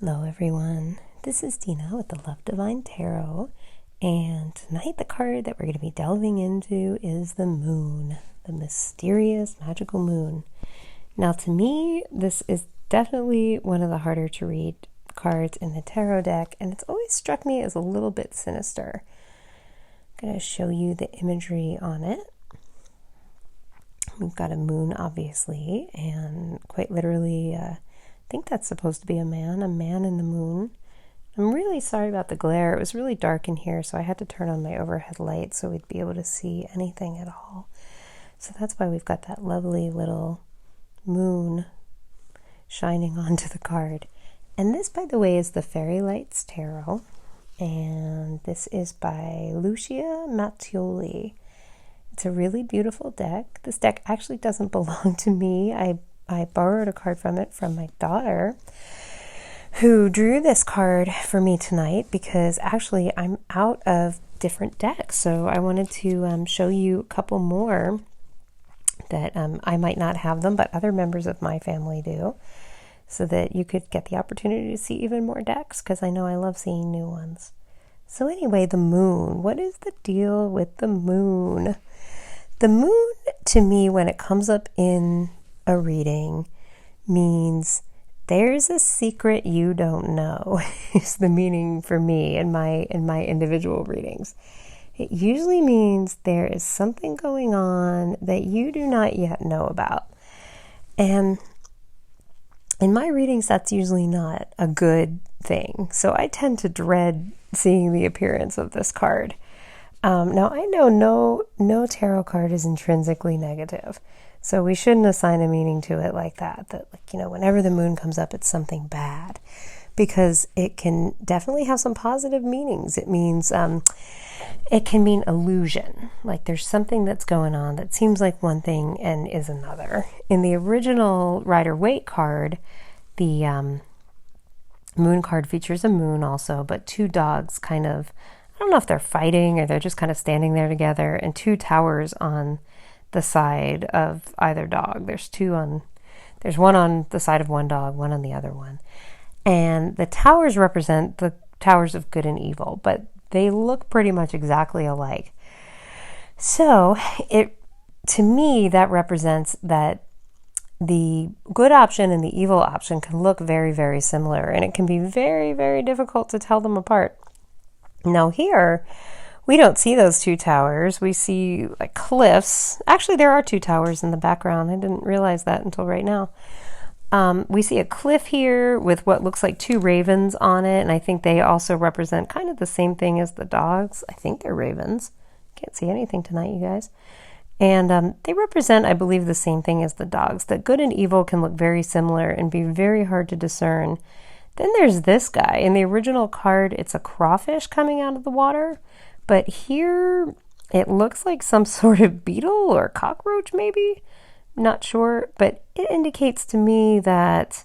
Hello everyone, this is Dina with the Love Divine Tarot, and tonight the card that we're going to be delving into is the moon, the mysterious magical moon. Now to me, this is definitely one of the harder to read cards in the tarot deck, and it's always struck me as a little bit sinister. I'm going to show you the imagery on it. We've got a moon obviously, and quite literally I think that's supposed to be a man in the moon. I'm really sorry about the glare. It was really dark in here, so I had to turn on my overhead light so we'd be able to see anything at all. So that's why we've got that lovely little moon shining onto the card. And this, by the way, is the Fairy Lights Tarot, and this is by Lucia Mattioli. It's a really beautiful deck. This deck actually doesn't belong to me. I borrowed a card from it from my daughter, who drew this card for me tonight because actually I'm out of different decks. So I wanted to show you a couple more that I might not have them, but other members of my family do, so that you could get the opportunity to see even more decks, because I know I love seeing new ones. So anyway, the moon. What is the deal with the moon? The moon, to me, when it comes up in a reading, means there's a secret you don't know is the meaning for me in my individual readings. It usually means there is something going on that you do not yet know about. And in my readings, that's usually not a good thing. So I tend to dread seeing the appearance of this card. Now I know no tarot card is intrinsically negative. So we shouldn't assign a meaning to it like that, whenever the moon comes up, it's something bad, because it can definitely have some positive meanings. It means, it can mean illusion, like there's something that's going on that seems like one thing and is another. In the original Rider-Waite card, the moon card features a moon also, but two dogs kind of, I don't know if they're fighting or they're just kind of standing there together, and two towers on the side of either dog. There's one on the side of one dog, one on the other one. And the towers represent the towers of good and evil, but they look pretty much exactly alike. So to me, that represents that the good option and the evil option can look very, very similar, and it can be very, very difficult to tell them apart. Now here, we don't see those two towers. We see like cliffs. Actually, there are two towers in the background. I didn't realize that until right now. We see a cliff here with what looks like two ravens on it, and I think they also represent kind of the same thing as the dogs. I think they're ravens. Can't see anything tonight, you guys. And they represent, I believe, the same thing as the dogs. That good and evil can look very similar and be very hard to discern. Then there's this guy. In the original card, it's a crawfish coming out of the water. But here, it looks like some sort of beetle or cockroach, maybe? Not sure, but it indicates to me that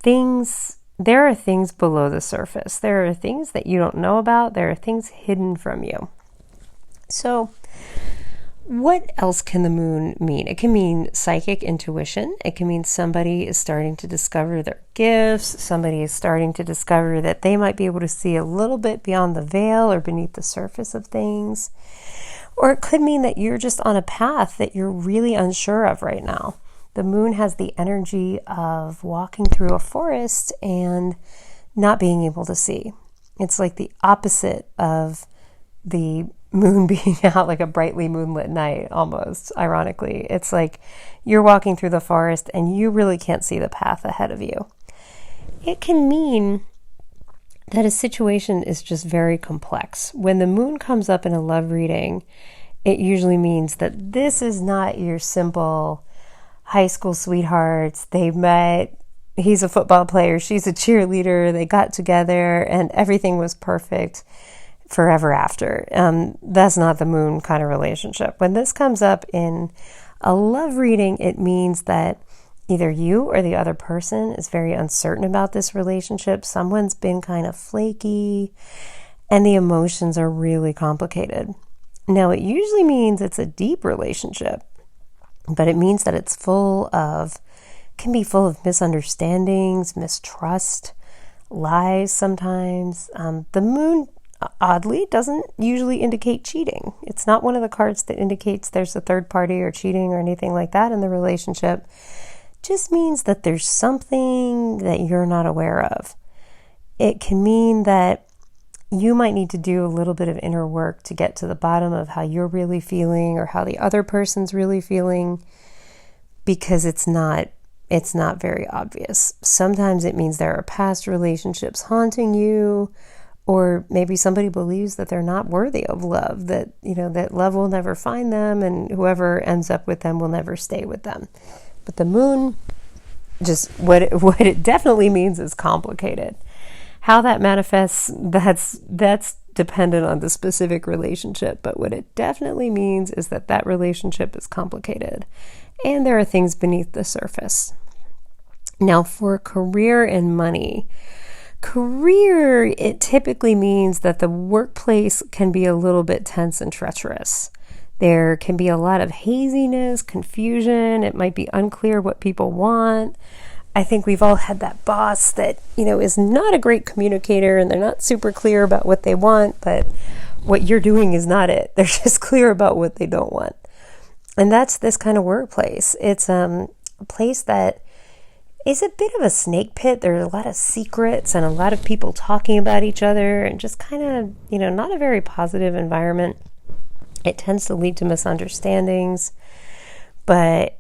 there are things below the surface. There are things that you don't know about. There are things hidden from you. So, what else can the moon mean? It can mean psychic intuition. It can mean somebody is starting to discover their gifts. Somebody is starting to discover that they might be able to see a little bit beyond the veil or beneath the surface of things. Or it could mean that you're just on a path that you're really unsure of right now. The moon has the energy of walking through a forest and not being able to see. It's like the opposite of the moon being out like a brightly moonlit night, almost, ironically. It's like you're walking through the forest and you really can't see the path ahead of you. It can mean that a situation is just very complex. When the moon comes up in a love reading, it usually means that this is not your simple high school sweethearts. They met, he's a football player, she's a cheerleader, they got together and everything was perfect forever after. That's not the moon kind of relationship. When this comes up in a love reading, it means that either you or the other person is very uncertain about this relationship. Someone's been kind of flaky and the emotions are really complicated. Now, it usually means it's a deep relationship, but it means that it's can be full of misunderstandings, mistrust, lies sometimes. The moon, oddly, doesn't usually indicate cheating. It's not one of the cards that indicates there's a third party or cheating or anything like that in the relationship. It just means that there's something that you're not aware of. It can mean that you might need to do a little bit of inner work to get to the bottom of how you're really feeling or how the other person's really feeling, because it's not very obvious. Sometimes it means there are past relationships haunting you, or maybe somebody believes that they're not worthy of love, that, that love will never find them and whoever ends up with them will never stay with them. But the moon, just what it definitely means is complicated. How that manifests, that's dependent on the specific relationship. But what it definitely means is that relationship is complicated. And there are things beneath the surface. Now, for career and money, it typically means that the workplace can be a little bit tense and treacherous. There can be a lot of haziness, confusion. It might be unclear what people want. I think we've all had that boss that, is not a great communicator and they're not super clear about what they want, but what you're doing is not it. They're just clear about what they don't want. And that's this kind of workplace. It's a place that is a bit of a snake pit. There's a lot of secrets and a lot of people talking about each other and just kind of, not a very positive environment. It tends to lead to misunderstandings. But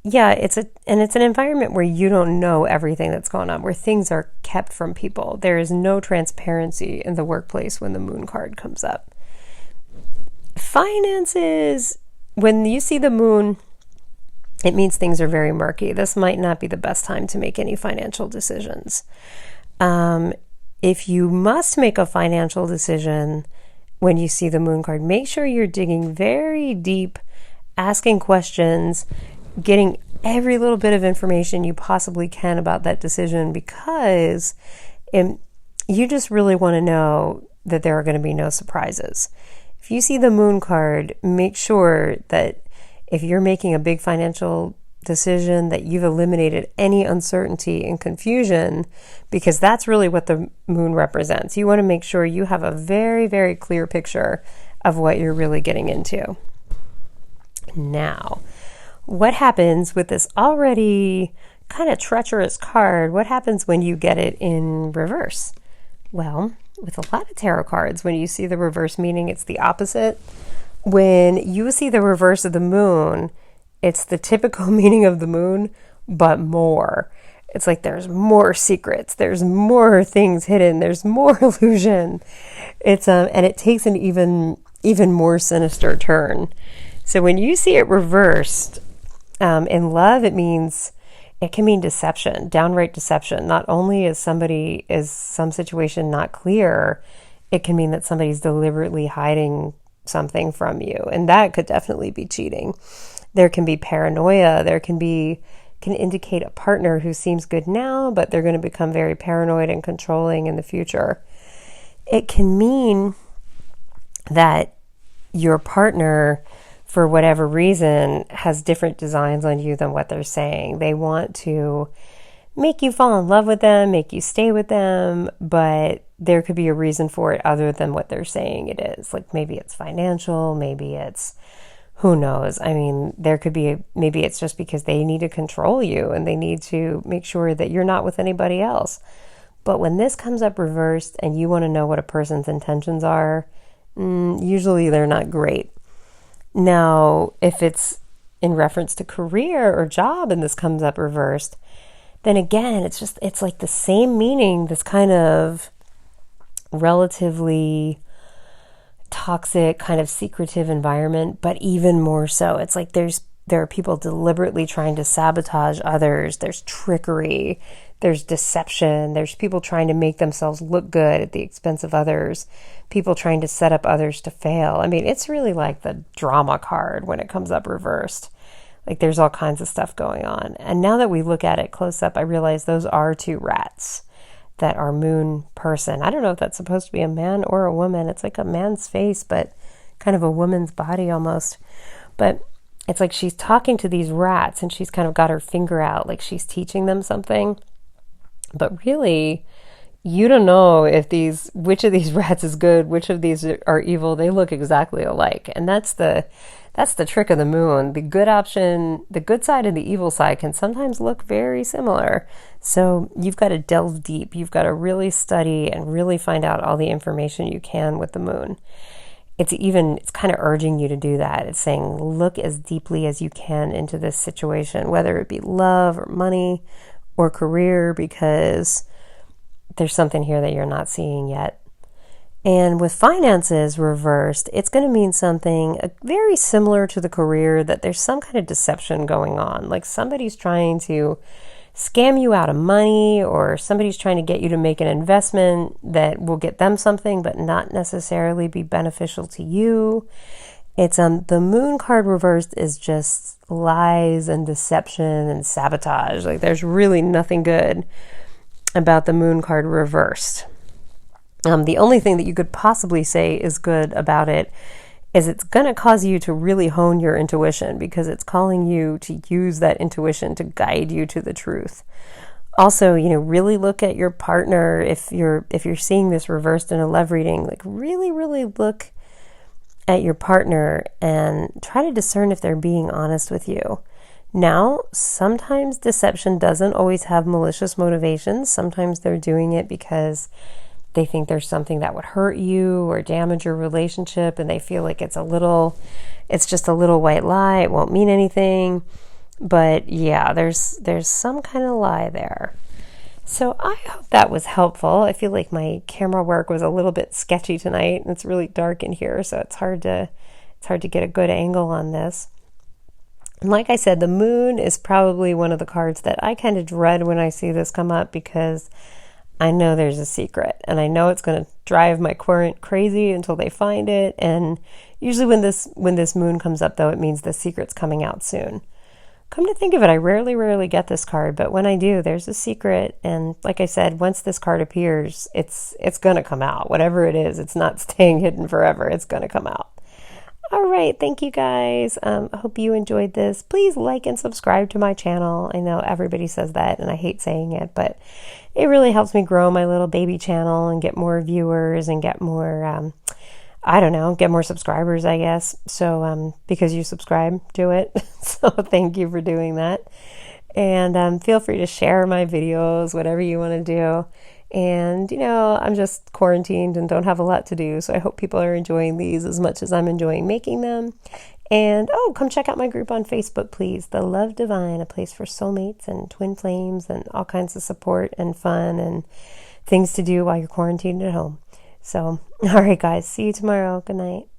yeah, it's an environment where you don't know everything that's going on, where things are kept from people. There is no transparency in the workplace when the moon card comes up. Finances, when you see the moon, it means things are very murky. This might not be the best time to make any financial decisions. If you must make a financial decision when you see the moon card, make sure you're digging very deep, asking questions, getting every little bit of information you possibly can about that decision, because you just really want to know that there are going to be no surprises. If you see the moon card, make sure that if you're making a big financial decision, that you've eliminated any uncertainty and confusion, because that's really what the moon represents. You want to make sure you have a very, very clear picture of what you're really getting into. Now, what happens with this already kind of treacherous card? What happens when you get it in reverse? Well, with a lot of tarot cards, when you see the reverse meaning, it's the opposite. When you see the reverse of the moon, it's the typical meaning of the moon, but more. It's like there's more secrets, there's more things hidden, there's more illusion. It's and it takes an even more sinister turn. So when you see it reversed, in love, it can mean deception, downright deception. Not only is some situation not clear, it can mean that somebody's deliberately hiding something from you, and that could definitely be cheating. There can be paranoia. There can indicate a partner who seems good now, but they're going to become very paranoid and controlling in the future. It can mean that your partner, for whatever reason, has different designs on you than what they're saying. They want to make you fall in love with them, make you stay with them, but there could be a reason for it other than what they're saying it is. Like maybe it's financial, maybe it's, who knows? I mean, maybe it's just because they need to control you and they need to make sure that you're not with anybody else. But when this comes up reversed and you want to know what a person's intentions are, usually they're not great. Now, if it's in reference to career or job and this comes up reversed, then again, it's like the same meaning, this kind of relatively toxic, kind of secretive environment, but even more so. It's like there are people deliberately trying to sabotage others. There's trickery, there's deception, there's people trying to make themselves look good at the expense of others, people trying to set up others to fail. I mean, it's really like the drama card when it comes up reversed. Like there's all kinds of stuff going on. And now that we look at it close up, I realize those are two rats that are moon person. I don't know if that's supposed to be a man or a woman. It's like a man's face, but kind of a woman's body almost. But it's like she's talking to these rats and she's kind of got her finger out like she's teaching them something. But really, you don't know if which of these rats is good, which of these are evil. They look exactly alike. And that's the trick of the moon. The good option, the good side and the evil side can sometimes look very similar. So you've got to delve deep. You've got to really study and really find out all the information you can with the moon. It's kind of urging you to do that. It's saying, look as deeply as you can into this situation, whether it be love or money or career, because there's something here that you're not seeing yet. And with finances reversed, it's going to mean something very similar to the career, that there's some kind of deception going on. Like somebody's trying to scam you out of money, or somebody's trying to get you to make an investment that will get them something but not necessarily be beneficial to you. It's the moon card reversed is just lies and deception and sabotage. Like there's really nothing good about the moon card reversed. The only thing that you could possibly say is good about it is it's going to cause you to really hone your intuition, because it's calling you to use that intuition to guide you to the truth. Also, really look at your partner. If you're seeing this reversed in a love reading, like really, really look at your partner and try to discern if they're being honest with you. Now, sometimes deception doesn't always have malicious motivations. Sometimes they're doing it because they think there's something that would hurt you or damage your relationship, and they feel like it's just a little white lie. It won't mean anything. But yeah, there's some kind of lie there. So I hope that was helpful. I feel like my camera work was a little bit sketchy tonight, and it's really dark in here, so it's hard to get a good angle on this. And like I said, the moon is probably one of the cards that I kind of dread when I see this come up, because I know there's a secret, and I know it's going to drive my current crazy until they find it. And usually when this moon comes up, though, it means the secret's coming out soon. Come to think of it, I rarely get this card, but when I do, there's a secret. And like I said, once this card appears, it's going to come out. Whatever it is, it's not staying hidden forever. It's going to come out. All right, thank you guys. I hope you enjoyed this. Please like and subscribe to my channel. I know everybody says that, and I hate saying it, but it really helps me grow my little baby channel and get more viewers and get more, get more subscribers, I guess. So because you subscribe to it. So thank you for doing that. And feel free to share my videos, whatever you want to do. And, I'm just quarantined and don't have a lot to do. So I hope people are enjoying these as much as I'm enjoying making them. And, come check out my group on Facebook, please. The Love Divine, a place for soulmates and twin flames and all kinds of support and fun and things to do while you're quarantined at home. So, all right, guys, see you tomorrow. Good night.